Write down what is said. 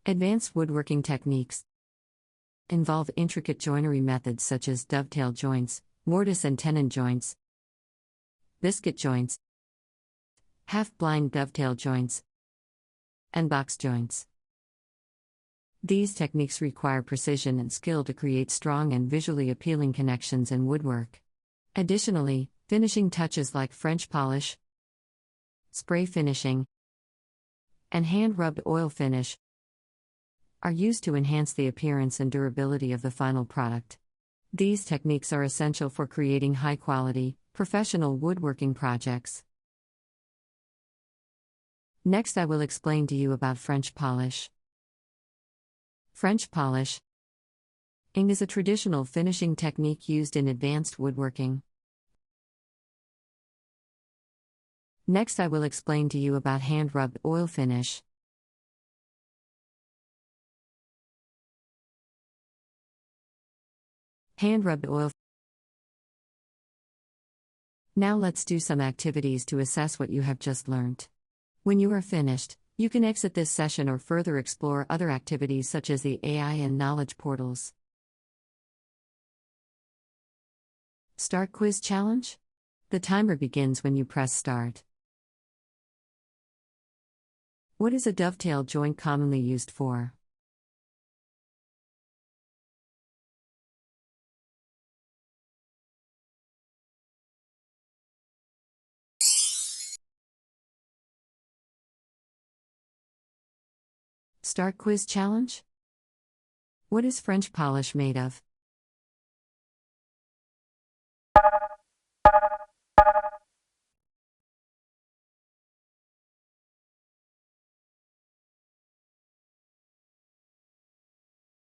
Advanced woodworking techniques involve intricate joinery methods such as dovetail joints, mortise and tenon joints, biscuit joints, half-blind dovetail joints, and box joints. These techniques require precision and skill to create strong and visually appealing connections in woodwork. Additionally, finishing touches like French polish, spray finishing, and hand-rubbed oil finish are used to enhance the appearance and durability of the final product. These techniques are essential for creating high-quality, professional woodworking projects. Next, I will explain to you about French polish. French polishing is a traditional finishing technique used in advanced woodworking. Next, I will explain to you about hand-rubbed oil finish. Hand-rubbed oil. Now let's do some activities to assess what you have just learned. When you are finished, you can exit this session or further explore other activities such as the AI and knowledge portals. Start Quiz Challenge? The timer begins when you press Start. What is a dovetail joint commonly used for? Start Quiz Challenge? What is French polish made of?